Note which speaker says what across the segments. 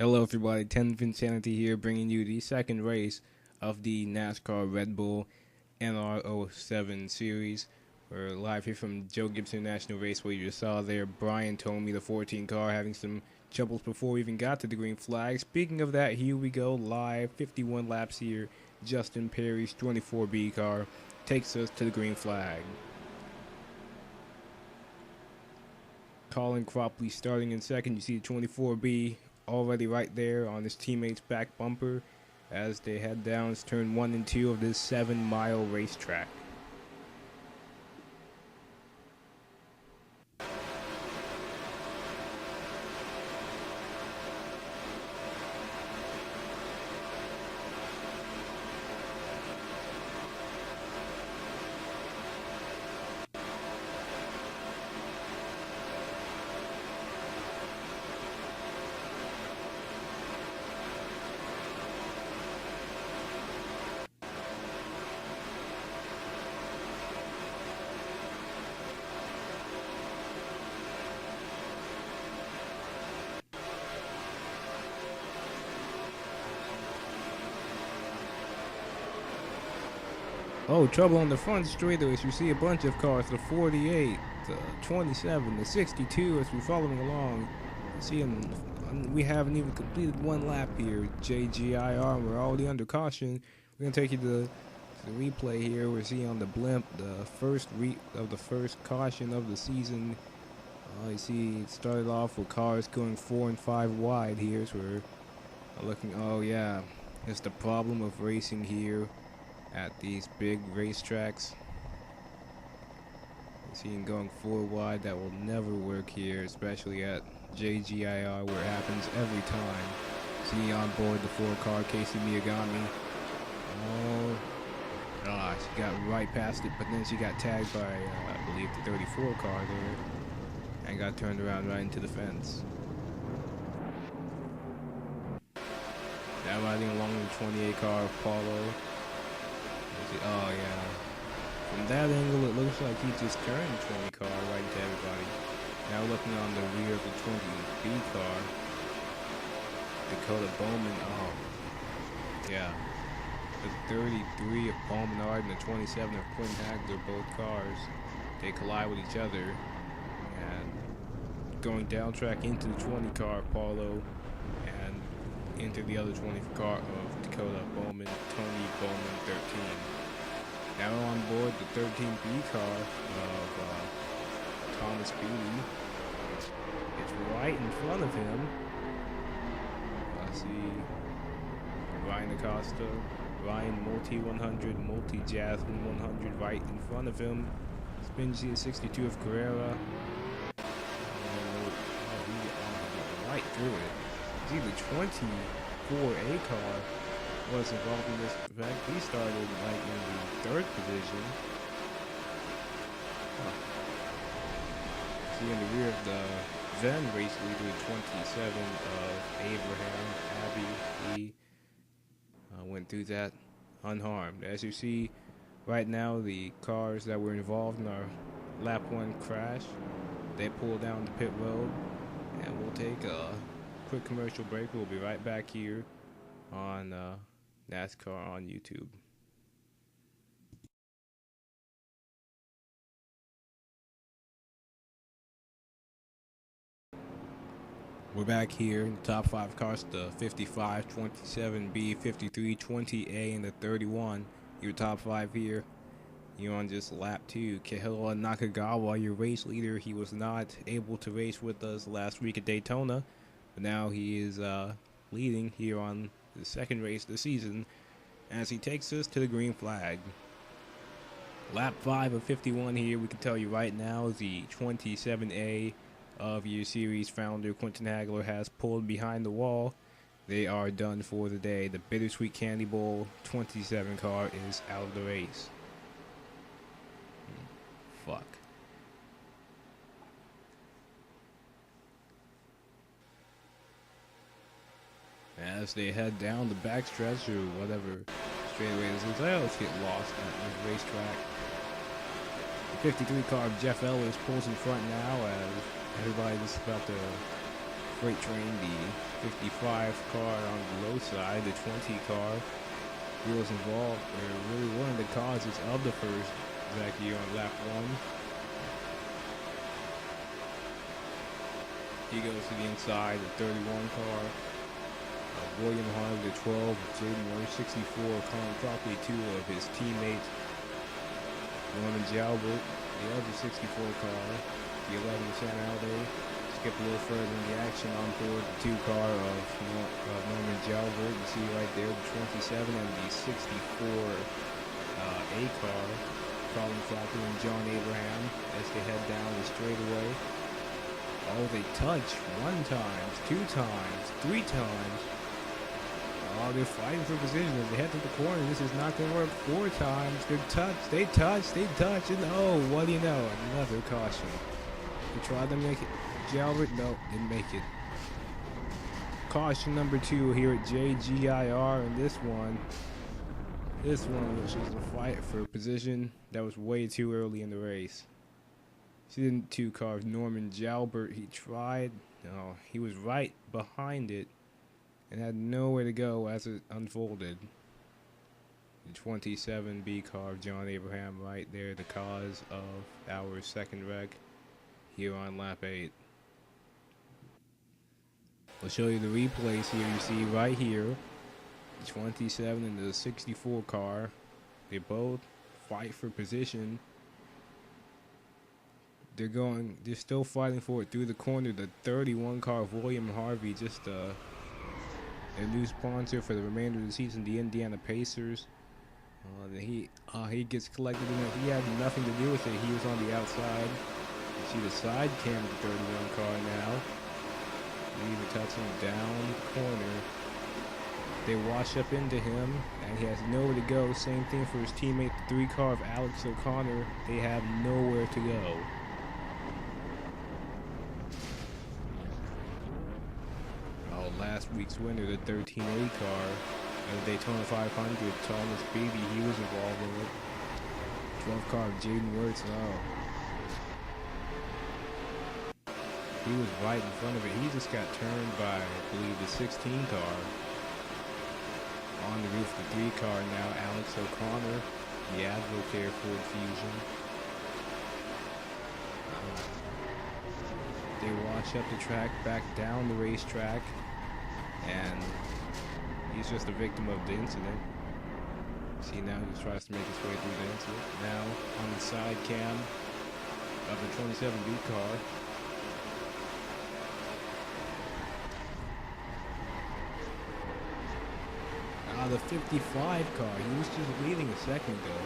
Speaker 1: Hello everybody, 10th Insanity here, bringing you the second race of the NASCAR Red Bull RNR07 series. We're live here from Joe Gibson National Raceway. You just saw there Brian told me the 14 car having some troubles before we even got to the green flag. Speaking of that, here we go live, 51 laps here. Justin Perry's 24B car takes us to the green flag. Colin Cropley starting in second. You see the 24B already right there on his teammate's back bumper as they head down turn 1 and 2 of this 7-mile racetrack. Oh, trouble on the front straightaways. You see a bunch of cars, the 48, the 27, the 62 as we're following along. You see them, we haven't even completed one lap here. JGIR, we're already under caution. We're going to take you to the replay here. We're seeing on the blimp the first caution of the season. You see it started off with cars going 4 and 5 wide here. So we're looking, oh yeah, it's the problem of racing here at these big racetracks. You see him going 4 wide. That will never work here, especially at JGIR where it happens every time. See on board the 4 car, Casey Miyagami. Oh gosh, she got right past it, but then she got tagged by I believe the 34 car there and got turned around right into the fence. Now riding along the 28 car, Paulo. Oh yeah, from that angle it looks like he just turned the 20 car right into everybody. Now looking on the rear of the 20B car, Dakota Bowman. Oh yeah, the 33 of Bowmanard and the 27 of Quinn Hagler, both cars, they collide with each other and going down track into the 20 car, Paulo, and into the other 20 car of Dakota Bowman, Tony Bowman 13. Now on board the 13B car of Thomas Beatty. It's right in front of him. I see Ryan Acosta, Ryan Multi 100, Multi Jasmine 100 right in front of him. Spin G 62 of Carrera. Right through it. See the 24A car was involved in this. In fact, he started like in the 3rd position. See in the rear of the then race leader, 27 of Abraham Abbey. He went through that unharmed. As you see right now, the cars that were involved in our lap 1 crash, they pulled down the pit road, and we'll take a quick commercial break. We'll be right back here on NASCAR on YouTube. We're back here in the top 5 cars, the 55, 27B, 53, 20A, and the 31. Your top 5 here. You're on just lap 2. Kahila Nakagawa, your race leader, he was not able to race with us last week at Daytona, but now he is leading here on the second race of the season as he takes us to the green flag. Lap 5 of 51 here, we can tell you right now, the 27A of your series founder Quentin Hagler has pulled behind the wall. They are done for the day. The Bittersweet Candy Bowl 27 car is out of the race. Fuck. As they head down the backstretch or whatever straightaway this is, they always get lost at the racetrack. The 53 car of Jeff Ellis pulls in front now as everybody is about to freight train the 55 car on the low side, the 20 car. He was involved, or really one of the causes of the first wreck here on lap 1. He goes to the inside, the 31 car. William Harvey, the 12, Jaden Ward, 64, calling properly 2 of his teammates. Norman Jalbert, the other 64 car. The 11 San Alde. Skip a little further in the action on board the 2 car of Norman Jalbert. You see right there the 27 and the 64 A car. Colin Falcon and John Abraham as they head down the straightaway. Oh, they touch 1 time, 2 times, 3 times. Oh, they're fighting for position as they head to the corner. This is not going to work. 4 times. They touch, and oh, what do you know? Another caution. They tried to make it. Jalbert, no, didn't make it. Caution number 2 here at JGIR, and this one was just a fight for position that was way too early in the race. See the 2 cars, Norman Jalbert, he tried. No, he was right behind it and had nowhere to go as it unfolded. The 27B car of John Abraham right there, the cause of our second wreck here on lap 8. I'll show you the replays here. You see right here, the 27 and the 64 car. They both fight for position. They're still fighting for it through the corner. The 31 car of William Harvey, just a new sponsor for the remainder of the season, the Indiana Pacers. He gets collected in it. He had nothing to do with it. He was on the outside. You see the side cam of the 31 car now. Even touching down the corner. They wash up into him, and he has nowhere to go. Same thing for his teammate, the 3 car of Alex O'Connor. They have nowhere to go. Last week's winner, the 13A car of the Daytona 500, Thomas Beebe, he was involved in it. 12 car of Jaden Wirtz, he was right in front of it. He just got turned by, I believe, the 16 car. On the roof, the 3 car now, Alex O'Connor, the Advocare Ford Fusion. They wash up the track, back down the racetrack. And he's just a victim of the incident. See, now he just tries to make his way through the incident. Now on the side cam of the 27B car. The 55 car, he was just leading a second ago.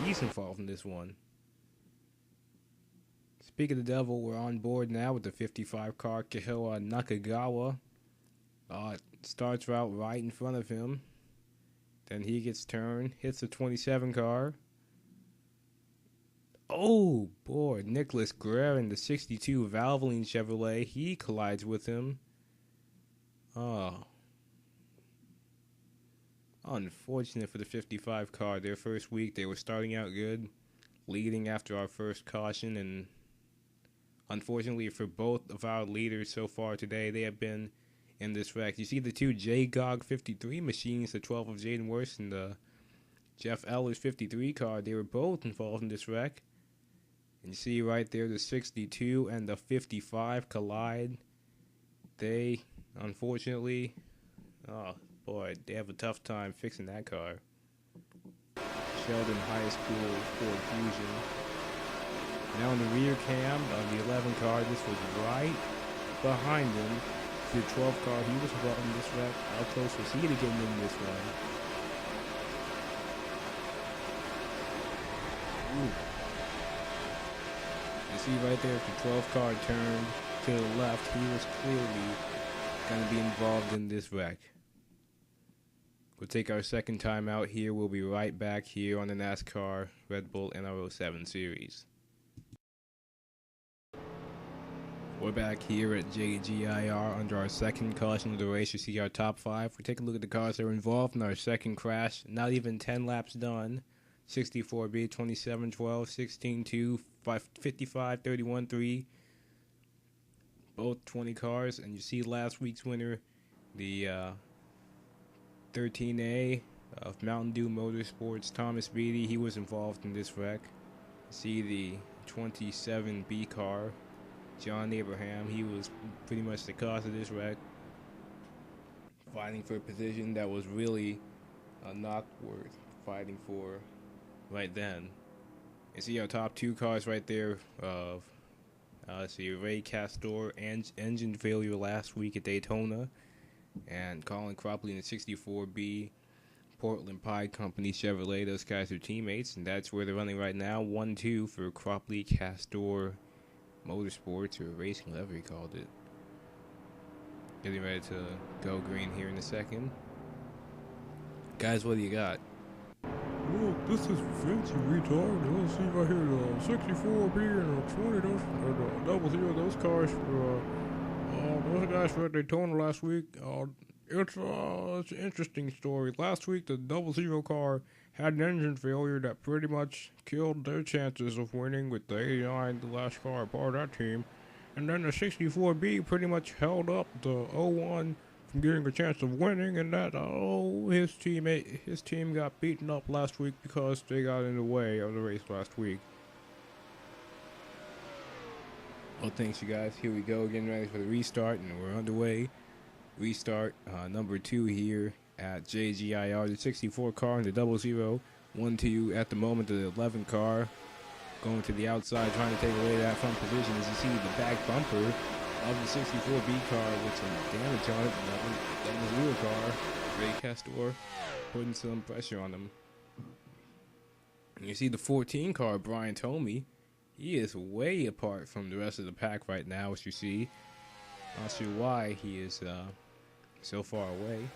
Speaker 1: He's involved in this one. Speak of the devil, we're on board now with the 55 car, Kahiwa Nakagawa. Starts out right in front of him. Then he gets turned, hits the 27 car. Oh boy, Nicholas Guerin, the 62 Valvoline Chevrolet, he collides with him. Unfortunate for the 55 car. Their first week, they were starting out good, leading after our first caution, and unfortunately for both of our leaders so far today, they have been in this wreck. You see the 2 JGOG 53 machines, the 12 of Jaden Wirtz and the Jeff Eller's 53 car, they were both involved in this wreck. And you see right there the 62 and the 55 collide. They, unfortunately, they have a tough time fixing that car. Sheldon High School Ford Fusion. Now in the rear cam of the 11 car, this was right behind him. The 12 car, he was involved in this wreck. How close was he to getting in this one? Ooh. You see right there, if the 12 car turned to the left, he was clearly going to be involved in this wreck. We'll take our second time out here. We'll be right back here on the NASCAR Red Bull RNR07 series. We're back here at JGIR under our second caution of the race. You see our top 5. We take a look at the cars that were involved in our second crash. Not even 10 laps done. 64B, 27-12, 16-2, 55, 31-3, both 20 cars. And you see last week's winner, the 13A of Mountain Dew Motorsports, Thomas Beatty. He was involved in this wreck. See the 27B car, John Abraham. He was pretty much the cause of this wreck, fighting for a position that was really not worth fighting for right then. You see our top two cars right there of see Ray Castor and engine failure last week at Daytona, and Colin Cropley in the 64B Portland Pie Company Chevrolet. Those guys are teammates, and that's where they're running right now. 1-2 for Cropley Castor Motorsports, or Racing, whatever he called it. Getting ready to go green here in a second. Guys, what do you got?
Speaker 2: Well, this is fancy retard. Let's see right here, the 64B and the 20, those, the 00, those cars for, those guys for Daytona last week. It's an interesting story. Last week, the 00 car had an engine failure that pretty much killed their chances of winning, with the 89, the last car part of that team. And then the 64B pretty much held up the 01 from getting a chance of winning, and that his team got beaten up last week because they got in the way of the race last week.
Speaker 1: Well, thanks you guys. Here we go, getting ready for the restart, and we're underway. Restart number 2 here at JGIR. The 64 car and the 00. 1-2 at the moment. The 11 car going to the outside, trying to take away that front position. As you see, the back bumper of the 64B car with some damage on it. The 00 car, Ray Castor, putting some pressure on him. And you see the 14 car, Brian Tomey. He is way apart from the rest of the pack right now, as you see. Not sure why he is so far away.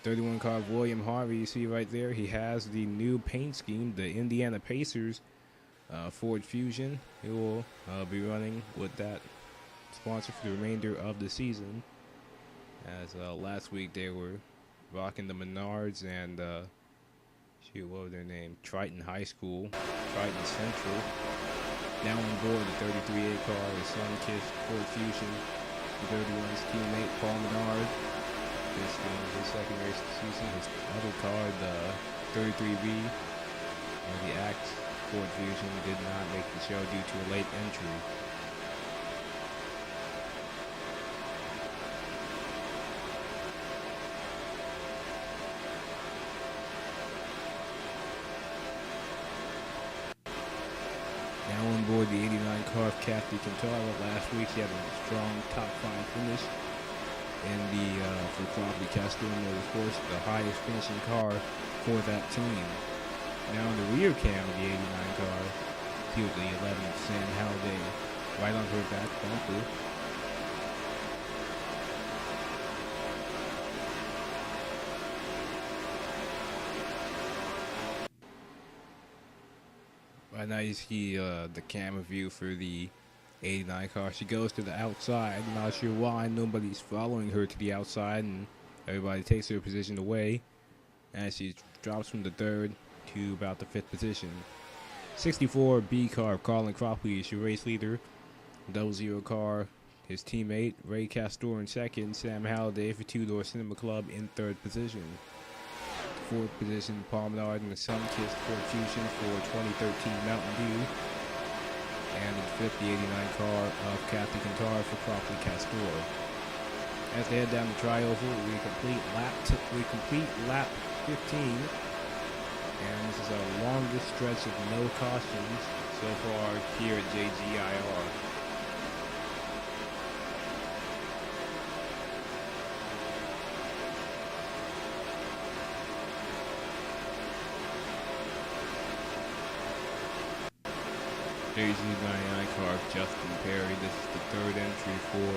Speaker 1: 31 car, William Harvey, you see right there. He has the new paint scheme, the Indiana Pacers Ford Fusion. He will be running with that sponsor for the remainder of the season. As last week they were rocking the Menards and what was their name? Triton High School, Triton Central. Now on board the 33A car, the sun-kissed Ford Fusion. The 31's teammate Paul Menard. This game is his second race of the season. His other car, the 33B, the Axe Ford Fusion, did not make the show due to a late entry. Now on board the 89 car of Kathy Cantara. Last week he had a strong top 5 finish in the for Cropley Castor Motorsports, the highest finishing car for that team. Now in the rear cam of the 89 car, see the 11 Sam Halliday right on her back bumper. Right now you see the camera view for the 89 car. She goes to the outside. Not sure why nobody's following her to the outside, and everybody takes her position away as she drops from the 3rd to about the 5th position. 64B car of Colin Cropley is your race leader. 00 car, his teammate Ray Castor in 2nd. Sam Halliday for Two Door Cinema Club in 3rd position. 4th position, Paul Menard and the sun-kissed Ford Fusion for 2013 Mountain Dew. And in 5th, the 89 car of Kathy Cantara for Cropley Castor. As they head down the trioval, we complete lap 15. And this is our longest stretch of no cautions so far here at JGIR. There's the 99 car of Justin Perry. This is the 3rd entry for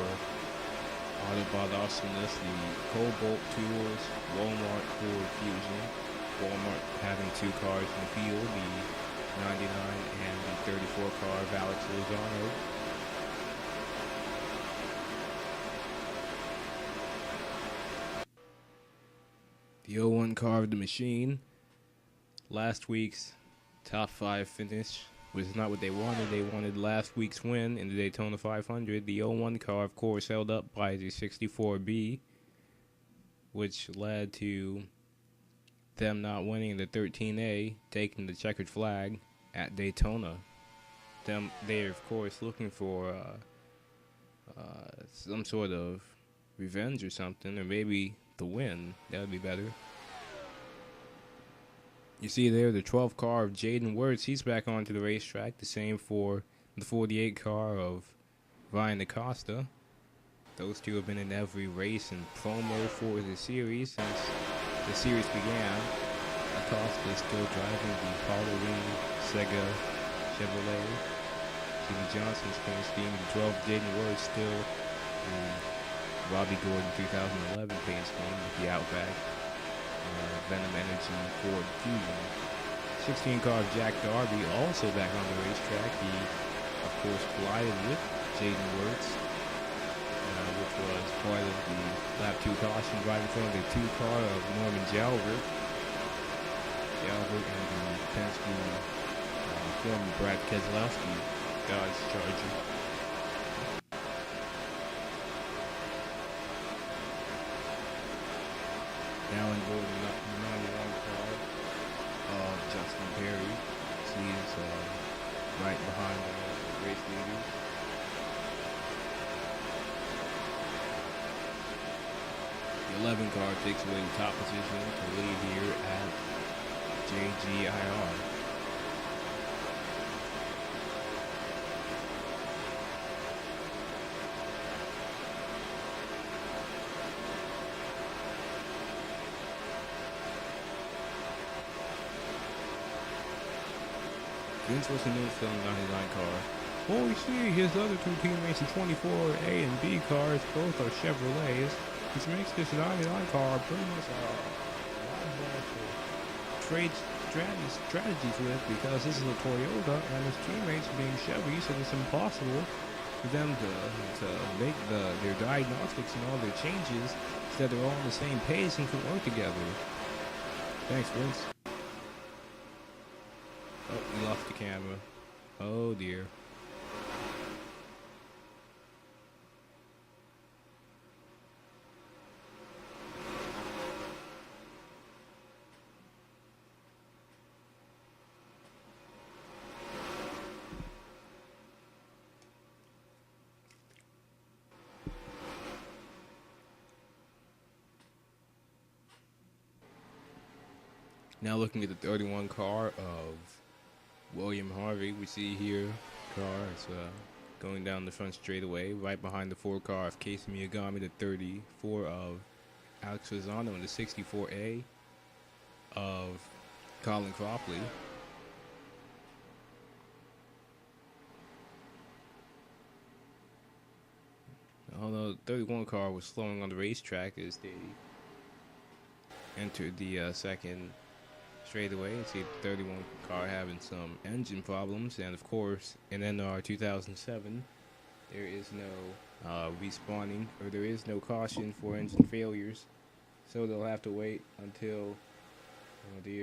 Speaker 1: Autobot Awesomeness, the Cobalt Tools Walmart Ford Fusion. Walmart having 2 cars in the field, the 99 and the 34 car of Alex Lozano. The 01 car of the Machine. Last week's top 5 finish which is not what they wanted. They wanted last week's win in the Daytona 500. The 01 car, of course, held up by the 64B, which led to them not winning the 13A, taking the checkered flag at Daytona. They're, of course, looking for some sort of revenge or something, or maybe the win. That would be better. You see there the 12 car of Jaden Wirtz. He's back onto the racetrack. The same for the 48 car of Ryan Acosta. Those two have been in every race and promo for the series since the series began. Acosta is still driving the Halloween Sega Chevrolet. Jimmy Johnson's paint scheme. The 12 Jaden Wirtz still Robbie Gordon 2011 paint scheme with the Outback Venom Energy Ford Fusion. 16 car of Jack Darby also back on the racetrack. He, of course, collided with Jaden Wirtz, which was part of the lap 2 caution right in front of the 2 car of Norman Jalbert. Jalbert and the Penske former Brad Keselowski Dodge Charger. Now in board the 91 car of Justin Perry. He's right behind the race leaders. The 11 car takes away the top position to lead here at JGIR. Vince was in the 99 car. Well, we see his other two teammates, the 24A and B cars, both are Chevrolets, which makes this 99 car pretty much a lot more to trade strategies with, because this is a Toyota and his teammates being Chevy, so it's impossible for them to make their diagnostics and all their changes so that they're all on the same page and can work together. Thanks, Vince. Oh, we lost the camera. Oh dear. Now looking at the 31 car of William Harvey, we see here car is going down the front straightaway, right behind the 4 car of Casey Miyagami, the 34 of Alex Lozano, and the 64A of Colin Cropley. Although the 31 car was slowing on the racetrack as they entered the second straightaway, and see the 31 car having some engine problems, and of course in NR 2007 there is no respawning, or there is no caution for engine failures, so they'll have to wait until oh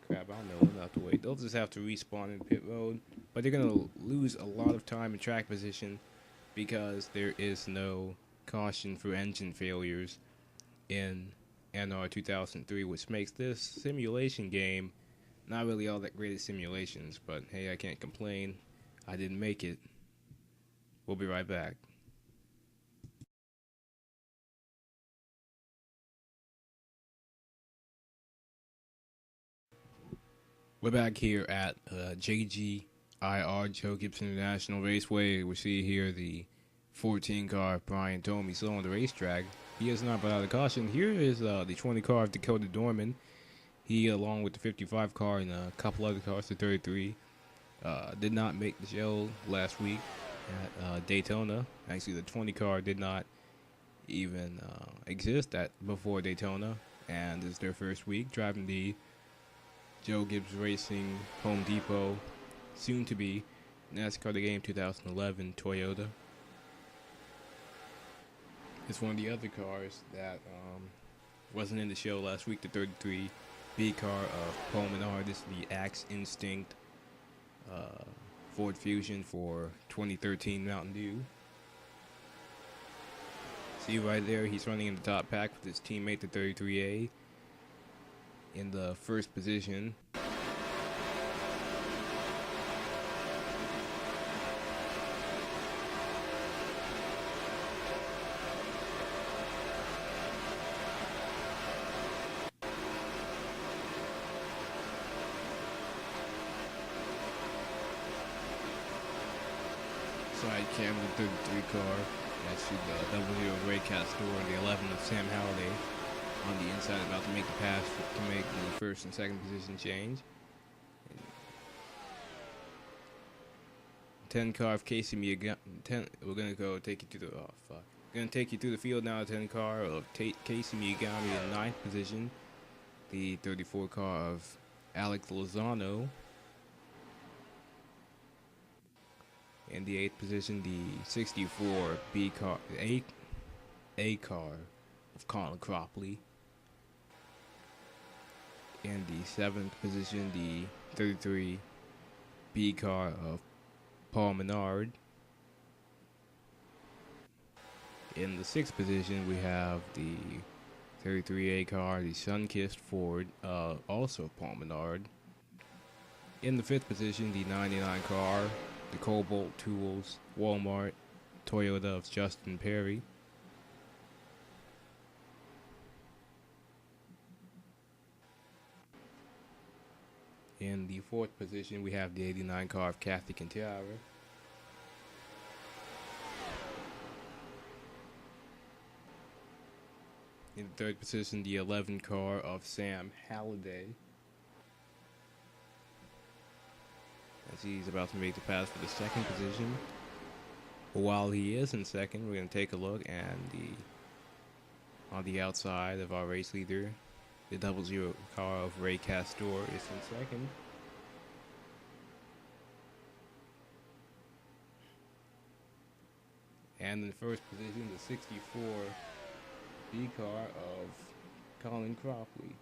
Speaker 1: crap, I don't know, they'll have to wait. They'll just have to respawn in pit road, but they're gonna lose a lot of time in track position because there is no caution for engine failures in NR 2003, which makes this simulation game not really all that great at simulations, but hey, I can't complain. I didn't make it. We'll be right back. We're back here at JGIR, Joe Gibson International Raceway. We see here the 14 car of Brian Tomey still on the racetrack. He has not put out a caution. Here is the 20 car of Dakota Dorman. He, along with the 55 car and a couple other cars, the 33, did not make the show last week at Daytona. Actually, the 20 car did not even exist before Daytona, and it's their first week driving the Joe Gibbs Racing Home Depot, soon to be NASCAR The Game 2011 Toyota. It's one of the other cars that wasn't in the show last week, the 33 B car of Paul Menard. This is the Axe Instinct Ford Fusion for 2013 Mountain Dew. See right there, he's running in the top pack with his teammate, the 33A, in the first position. Side cam with the 33 car. That's the 00 Ray Castor, the 11 of Sam Halliday on the inside, about to make the pass to make the first and second position change. 10 car of Casey Miyagami. We're gonna go take you to the Gonna take you through the field now. 10 car of Casey Miyagami in 9th position. The 34 car of Alex Lozano. In the 8th position, the 64 B car, A car of Colin Cropley. In the 7th position, the 33 B car of Paul Menard. In the 6th position, we have the 33A car, the Sunkissed Ford, also Paul Menard. In the 5th position, the 99 car, the Cobalt Tools Walmart Toyota of Justin Perry. In the 4th position, we have the 89 car of Kathy Quintero. In the 3rd position, the 11 car of Sam Halliday. As he's about to make the pass for the 2nd position. But while he is in 2nd, we're going to take a look, and on the outside of our race leader, the 00 car of Ray Castor is in 2nd. And in the 1st position, the 64 B car of Colin Cropley.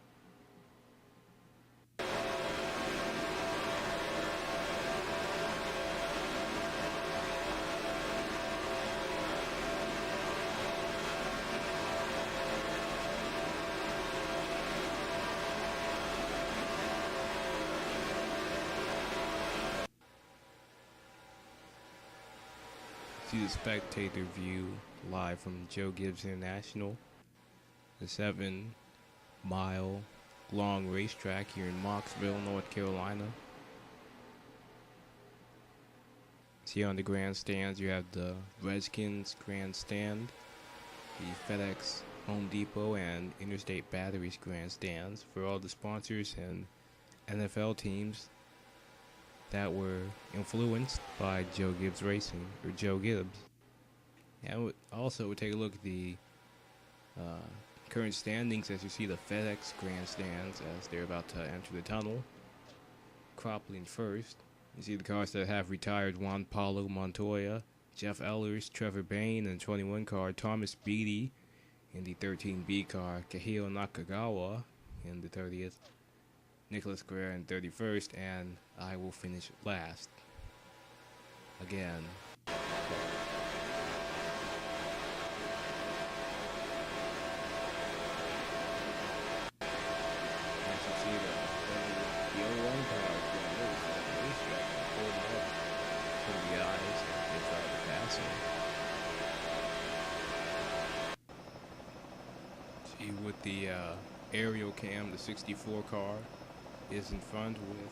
Speaker 1: See the spectator view live from Joe Gibbs International, the 7-mile long racetrack here in Mocksville, North Carolina. See on the grandstands, you have the Redskins grandstand, the FedEx, Home Depot, and Interstate Batteries grandstands for all the sponsors and NFL teams that were influenced by Joe Gibbs Racing, or Joe Gibbs. And also we'll take a look at the current standings as you see the FedEx grandstands as they're about to enter the tunnel. Cropley in 1st. You see the cars that have retired: Juan Paulo Montoya, Jeff Ellers, Trevor Bain, and 21 car Thomas Beatty. In the 13B car, Kahio Nakagawa in the 30th. Nicholas Guerrero in 31st, and I will finish last. Again. As you see, the 01 car is going loose at the racetrack and holding up for the eyes as they try to pass him. See, with the aerial cam, the 64 car is in front with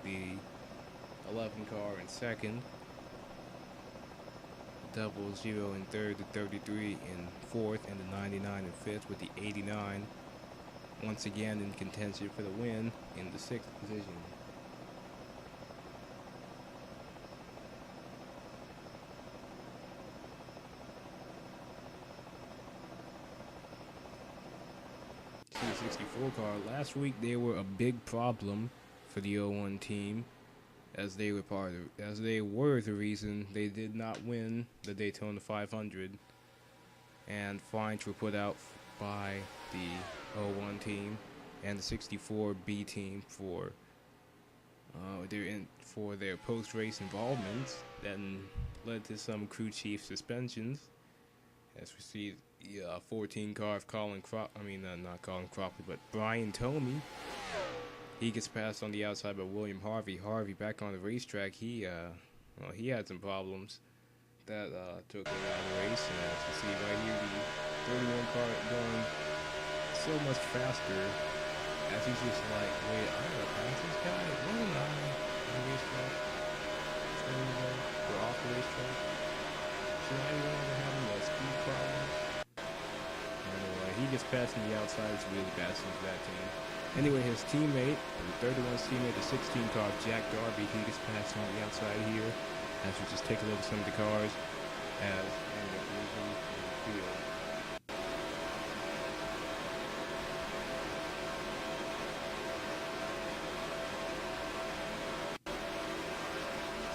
Speaker 1: the 11 car in 2nd, 00 in 3rd, the 33 in 4th, and the 99 in 5th, with the 89 once again in contention for the win in the 6th position. The 64 car, last week they were a big problem for the 01 team, as they were the reason they did not win the Daytona 500, and fines were put out by the 01 team and the 64B team for their post-race involvements. That led to some crew chief suspensions. As we see the 14 car of not Colin Cropley, but Brian Tomey. He gets passed on the outside by William Harvey. Harvey back on the racetrack. He had some problems that took him out of the race. And as you see right here, the 31 car going so much faster. As he's just like, wait, I'm gonna pass this guy. What am I on the racetrack? We're off the racetrack. So now you're only having a speed problem. Anyway, he gets past on the outside. It's really bad for that team. Anyway, his teammate, the 31's teammate, the 16 car, Jack Darby, he gets passed on the outside here. As we just take a look at some of the cars as end up losing in the field.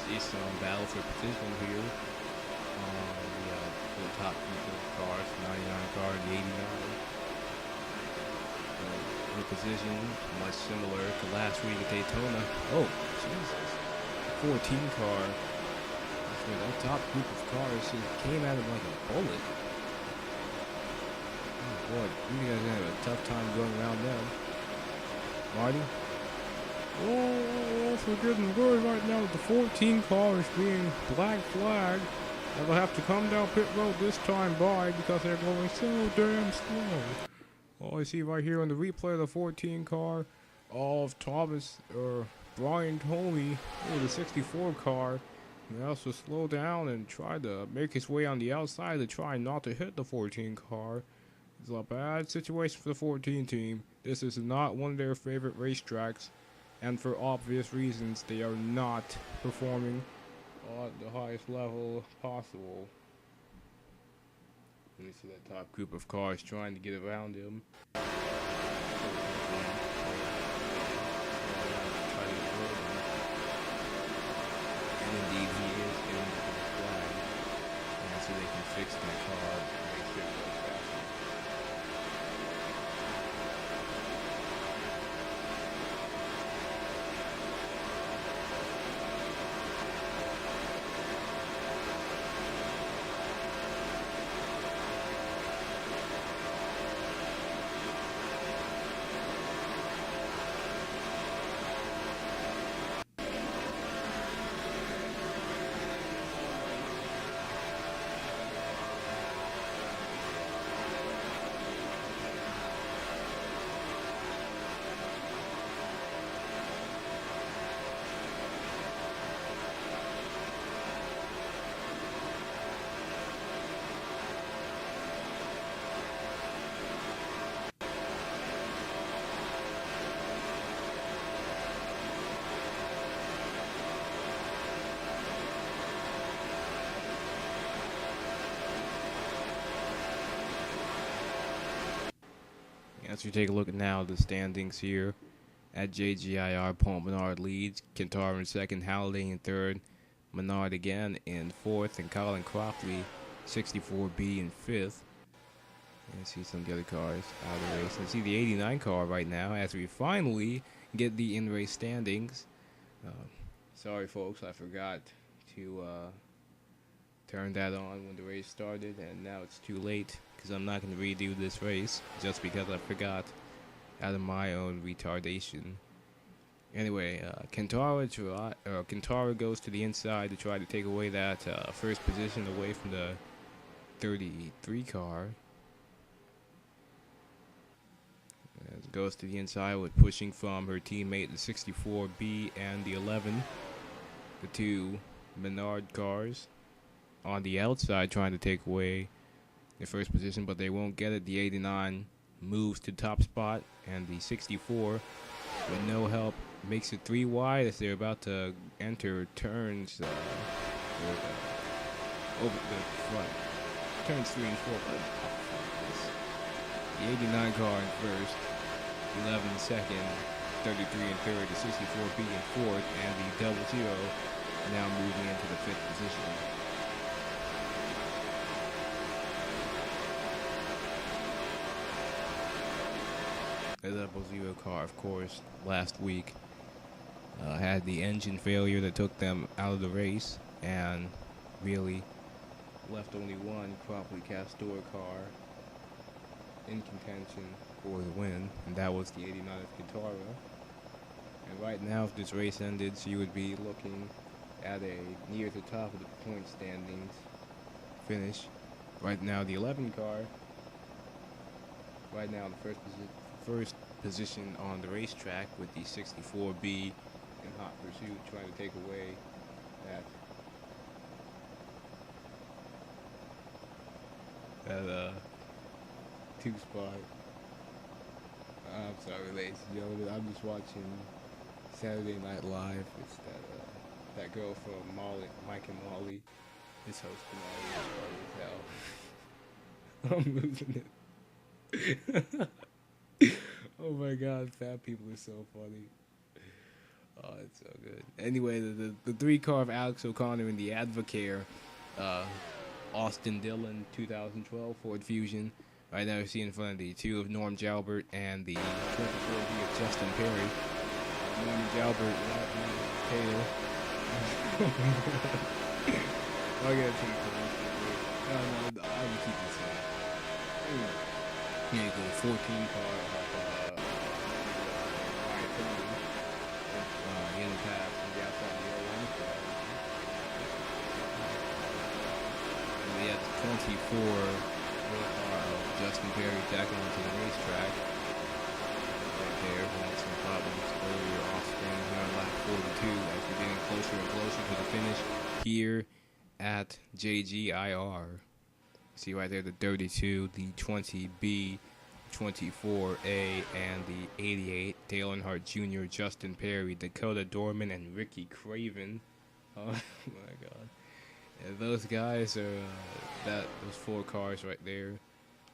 Speaker 1: See some battle for position here on the top group of cars, 99 car and the 89. The position much similar to last week at Daytona. Oh, Jesus. The 14 car. That top group of cars came at him like a bullet. Oh boy, you guys are gonna have a tough time going around them. Marty?
Speaker 2: Oh, for goodness good right now that the 14 car is being black flagged. And they'll have to come down pit road this time by because they're going so damn slow. Oh, I see right here on the replay of the 14 car of Brian Tomey, the 64 car. He also slowed down and tried to make his way on the outside to try not to hit the 14 car. It's a bad situation for the 14 team. This is not one of their favorite racetracks, and for obvious reasons, they are not performing at the highest level possible.
Speaker 1: Let me see that top group of cars trying to get around him. And indeed, he is getting to the flag. And so they can fix the car and make sure it goes faster. As we take a look at now the standings here at JGIR, Paul Menard leads, Kentaro in second, Halliday in third, Menard again in fourth, and Colin Cropley, 64B in fifth. And see some of the other cars out of the race. And see the 89 car right now as we finally get the in-race standings. Sorry folks, I forgot to turn that on when the race started, and now it's too late because I'm not going to redo this race just because I forgot out of my own retardation. Anyway, Kentaro goes to the inside to try to take away that first position away from the 33 car. As it goes to the inside with pushing from her teammate, the 64B and the 11, the two Menard cars on the outside trying to take away the first position, but they won't get it. The 89 moves to top spot, and the 64 with no help makes it 3 wide as they're about to enter turns over the front. Turns 3 and 4. The 89 car in first, 11 in second, 33 in third, the 64B in fourth, and the 00 now moving into the 5th position. The 00 car, of course, last week had the engine failure that took them out of the race and really left only one properly Castor car in contention for the win, and that was the 89th Guitarra. And right now, if this race ended, she would be looking at a near the top of the point standings finish. Right now, the 11 car, right now in the first position on the racetrack with the 64B in hot pursuit, trying to take away that two spot. I'm sorry, ladies and gentlemen. I'm just watching Saturday Night Live. It's that girl from Mike and Molly is hosting all this. I'm losing it. Oh my God, fat people are so funny. Oh, it's so good. Anyway, the 3 car of Alex O'Connor in the Advocare, Austin Dillon 2012 Ford Fusion. Right now, we're seeing in front of the 2 of Norm Jalbert and the 24B of Justin Perry. Norm Jalbert, Taylor. I gotta take it. No, I'm keeping this up. Here you go, 14 car of Ryan Tony. In the pass from the outside of the O1 car. And we had the 24 car of Justin Perry back onto the racetrack. Right there, we had some problems earlier off screen here on lap 42 as we're getting closer and closer to the finish here at JGIR. See right there the 32, the 20B, 24A, and the 88, Dale Earnhardt Jr., Justin Perry, Dakota Dorman, and Ricky Craven. Oh my God. Yeah, those guys are, those 4 cars right there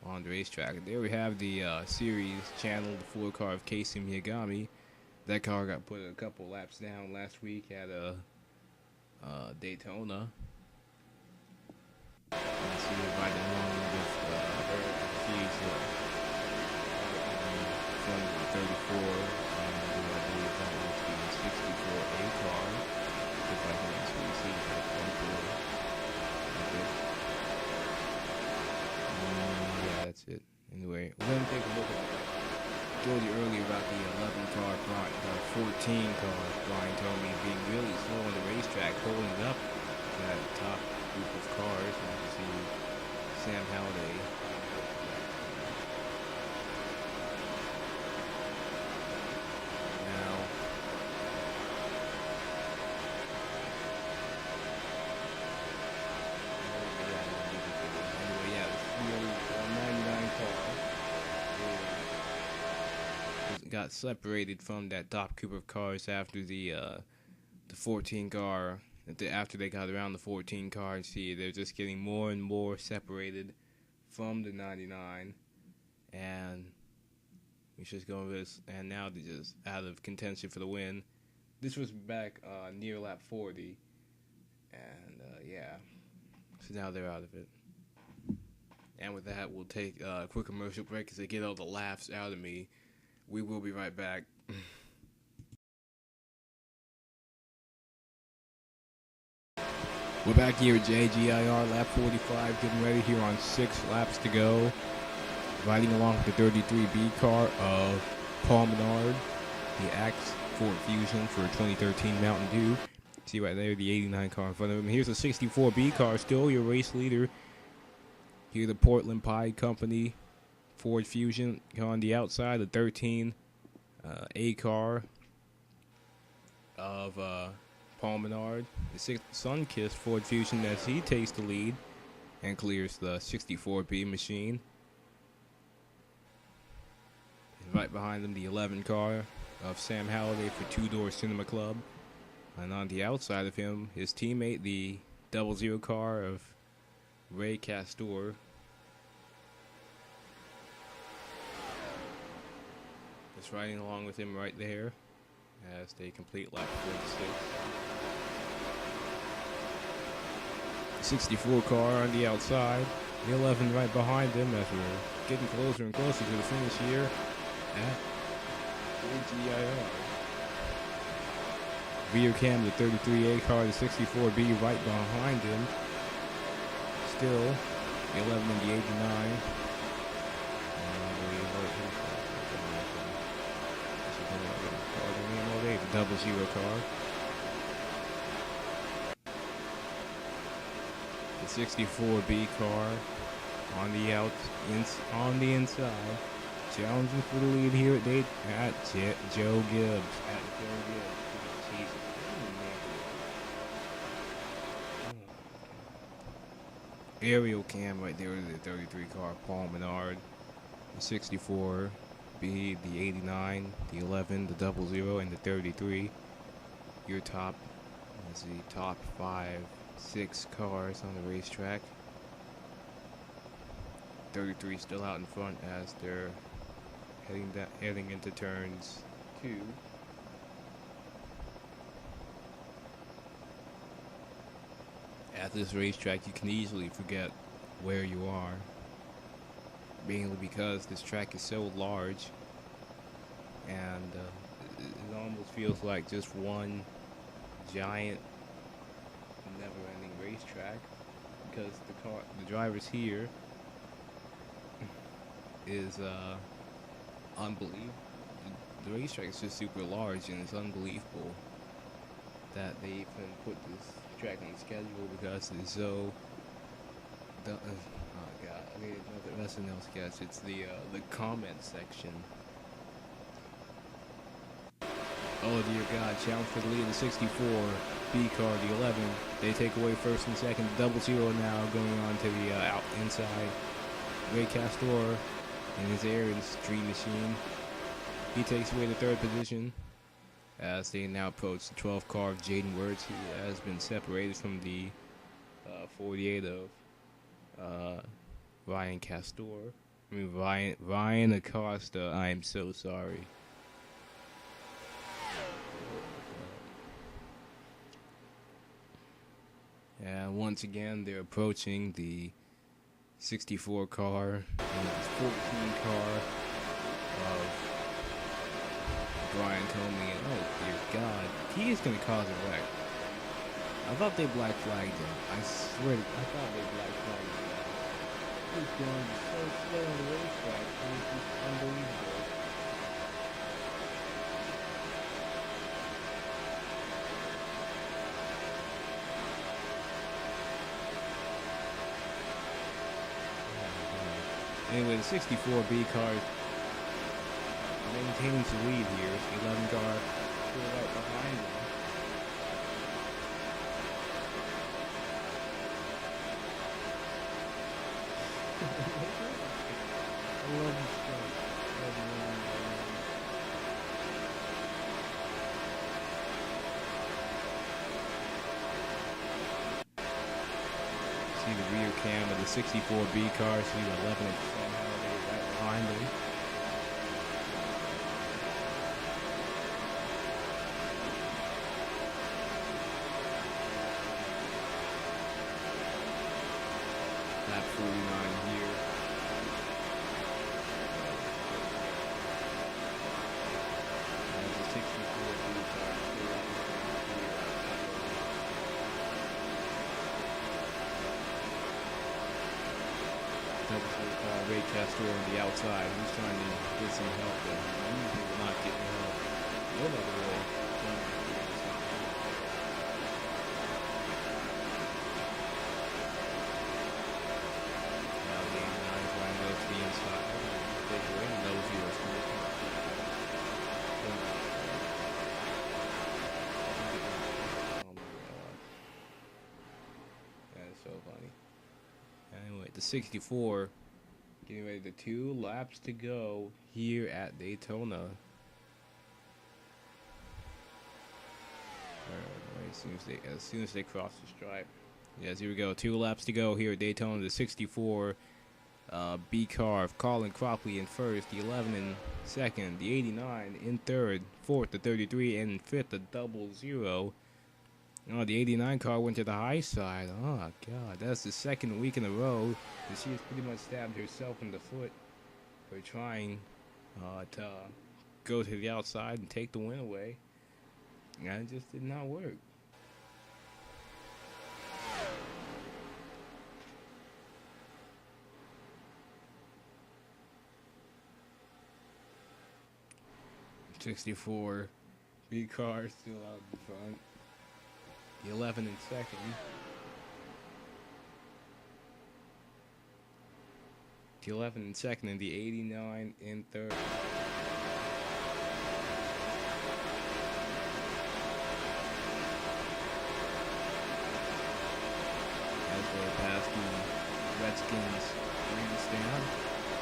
Speaker 1: on the racetrack. And there we have the series channel, the 4 car of Casey Miyagami. That car got put a couple laps down last week at Daytona. You can see it right along with she's from the 34, and I believe that was the 64A car. If I can actually see that yeah, that's it. Anyway, we're going to take a look at I told you earlier about the 11 car, the 14 car, Brian told me being really slow on the racetrack, holding up that top group of cars. And you can see Sam Halliday. Now, anyway, yeah, the 99 car got separated from that top group of cars after the 14 car. After they got around the 14 car, see, they're just getting more and more separated from the 99, and it's just going with this, and now they're just out of contention for the win. This was back near lap 40, and yeah, so now they're out of it. And with that, we'll take a quick commercial break as they get all the laughs out of me. We will be right back. We're back here at JGIR, lap 45, getting ready here on 6 laps to go. Riding along with the 33B car of Paul Menard, the Axe Ford Fusion for 2013 Mountain Dew. See right there, the 89 car in front of him. Here's the 64B car, still your race leader. Here the Portland Pie Company Ford Fusion on the outside, the 13 A car of Paul Menard, the 6th Sunkist Ford Fusion as he takes the lead and clears the 64B machine. And right behind him, the 11 car of Sam Halliday for Two Door Cinema Club. And on the outside of him, his teammate, the 00 car of Ray Castor. Just riding along with him right there as they complete lap 46. The 64 car on the outside, the 11 right behind him as we're getting closer and closer to the finish here at GIR. Rear cam, the 33A car, the 64B right behind him. Still, the 11 and the 89. The 00 car. The 64B car on the inside, challenging for the lead here at Joe Gibbs. Jesus. Aerial cam right there with the 33 car, Paul Menard. The 64B, the 89, the 11, the 00, and the 33. Your top, let's see, top 6 cars on the racetrack. 33 still out in front as they're heading into turns 2. At this racetrack, you can easily forget where you are, mainly because this track is so large, and it almost feels like just one giant, never-ending racetrack. Because the drivers here is unbelievable. The racetrack is just super large, and it's unbelievable that they even put this track on the schedule because it's so. Oh god! I mean, that's another sketch. It's the comment section. Oh dear God! Challenge for the lead of the 64 B car, the 11. They take away first and second. 00 now going on to the out inside. Ray Castor in his air and Street Machine. He takes away the third position as they now approach the 12 car of Jaden Wirtz, who has been separated from the 48 of Ryan Castor. I mean Ryan Acosta. I am so sorry. And once again, they're approaching the 64 car and the 14 car of Brian Comey. And oh dear God, he is going to cause a wreck. I thought they black flagged him. I swear, I thought they black flagged him. He's going so slow on the racetrack. It's just unbelievable. Anyway, the 64B car maintains the lead here. The 11 car still right behind them. I love this stuff. See the rear cam of the 64B car. See the 11 and right behind them. Lap 49 here. That's a 64B car. Ray Castor on the outside. He's trying to get some help, but he's not getting help. Nobody will. Now the 89 is trying to go to the inside. Take away the low zeros. Oh my God. That is so funny. Anyway, the 64 getting ready to 2 laps to go here at Daytona. As soon as they cross the stripe. Yes, here we go. 2 laps to go here at Daytona. The 64 B car of Colin Cropley in first, the 11 in second, the 89 in third, fourth, the 33 in fifth, the 00. Oh, the 89 car went to the high side. Oh, God. That's the second week in a row that she has pretty much stabbed herself in the foot for trying to go to the outside and take the win away. And it just did not work. '64 B car still out in front. The 11 in second. The 11 in second and the 89 in third. As they pass the Redskins grandstand.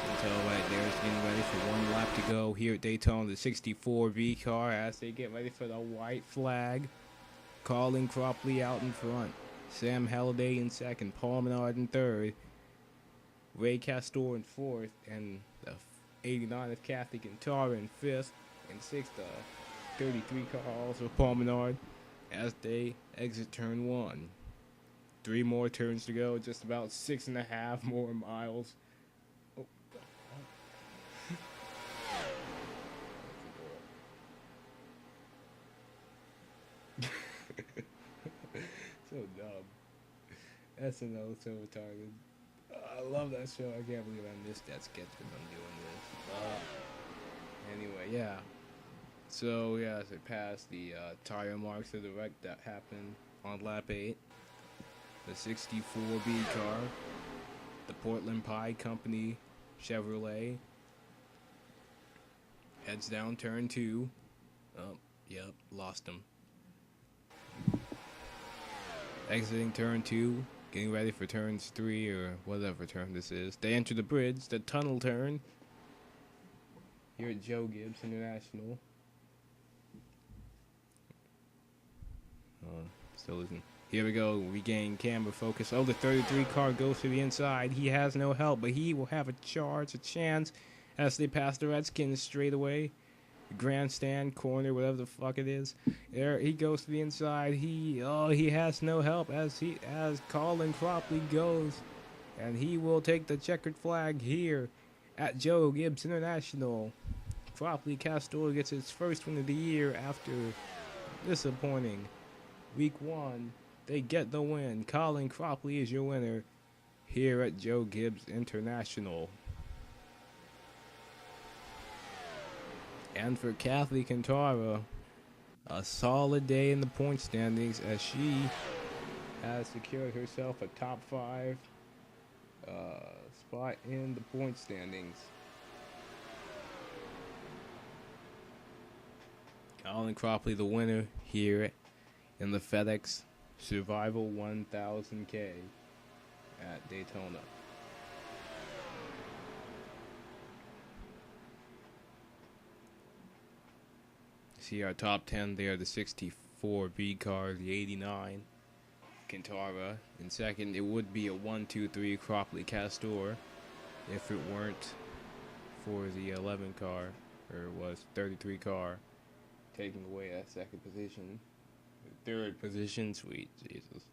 Speaker 1: Until right there's getting ready for one lap to go here at Daytona, the 64 V car, as they get ready for the white flag. Colin Cropley out in front. Sam Halliday in second. Paul Menard in third. Ray Castor in fourth. And the 89 of Kathy Cantara in fifth. And sixth, 33 car also Paul Menard as they exit turn one. 3 more turns to go. Just about 6.5 more miles. Oh. So dumb. SNL so retarded. I love that show. I can't believe I missed that sketch because I'm doing this. Anyway, yeah. So, yeah, as they pass the tire marks of the wreck that happened on lap 8. The 64B car. The Portland Pie Company Chevrolet. Heads down turn 2. Oh, yep, lost him. Exiting turn 2, getting ready for turns 3 or whatever turn this is. They enter the bridge, the tunnel turn. Here at Joe Gibbs International. Still isn't. Here we go, regain camera focus. Oh, the 33 car goes to the inside. He has no help, but he will have a chance as they pass the Redskins straight away. Grandstand corner, whatever the fuck it is. There he goes to the inside. He has no help as Colin Cropley goes, and he will take the checkered flag here at Joe Gibbs International. Cropley Castor gets his first win of the year after disappointing week 1. They get the win. Colin Cropley is your winner here at Joe Gibbs International. And for Kathy Cantara, a solid day in the point standings as she has secured herself a top 5 spot in the point standings. Colin Cropley, the winner here in the FedEx Survival 1000K at Daytona. See our top 10 there, the 64B car, the 89 Cantara. In second, it would be a 1, 2, 3 Cropley Castor if it weren't for the 11 car, or it was 33 car, taking away that second position. Third position, sweet Jesus.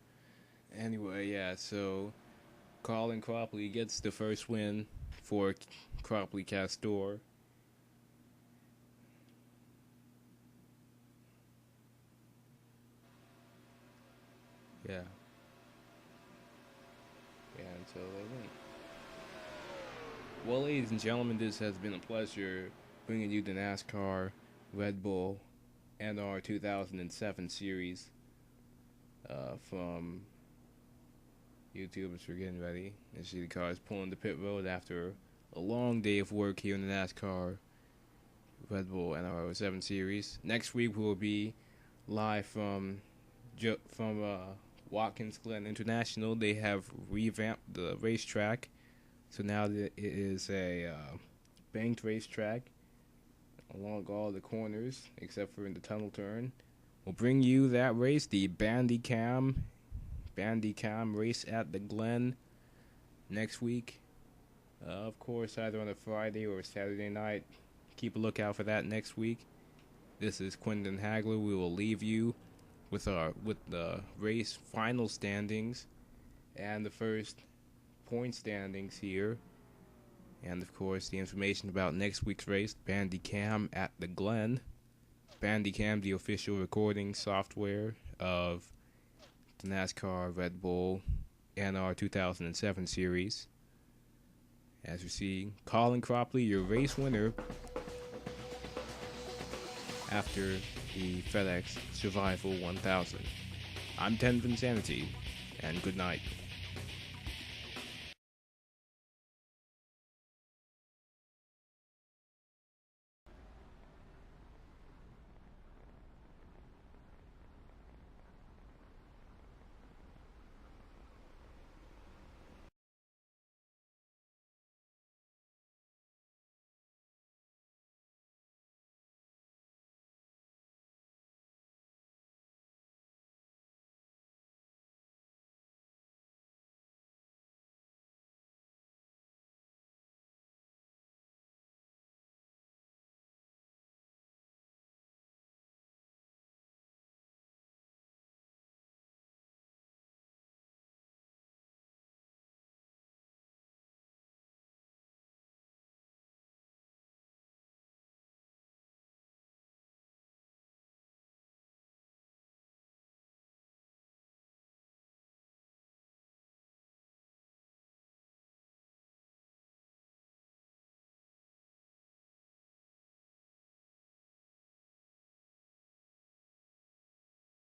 Speaker 1: Anyway, yeah, so Colin Cropley gets the first win for Cropley Castor. Yeah. Yeah, until they win. Well, ladies and gentlemen, this has been a pleasure bringing you the NASCAR Red Bull NR 2007 series from YouTube as we're getting ready. You see the cars pulling the pit road after a long day of work here in the NASCAR Red Bull NR07 series. Next week we'll be live from Watkins Glen International. They have revamped the racetrack, so now it is a banked racetrack along all the corners except for in the tunnel turn. We'll bring you that race, the Bandicam race at the Glen next week. Of course, either on a Friday or a Saturday night. Keep a lookout for that next week. This is Quentin Hagler. We will leave you with the race final standings and the first point standings here. And of course, the information about next week's race, Bandicam at the Glen. Bandicam, the official recording software of the NASCAR Red Bull RNR 2007 series. As you see, Colin Cropley, your race winner after the FedEx Survival 1000. I'm Ten Vinsanity, and good night.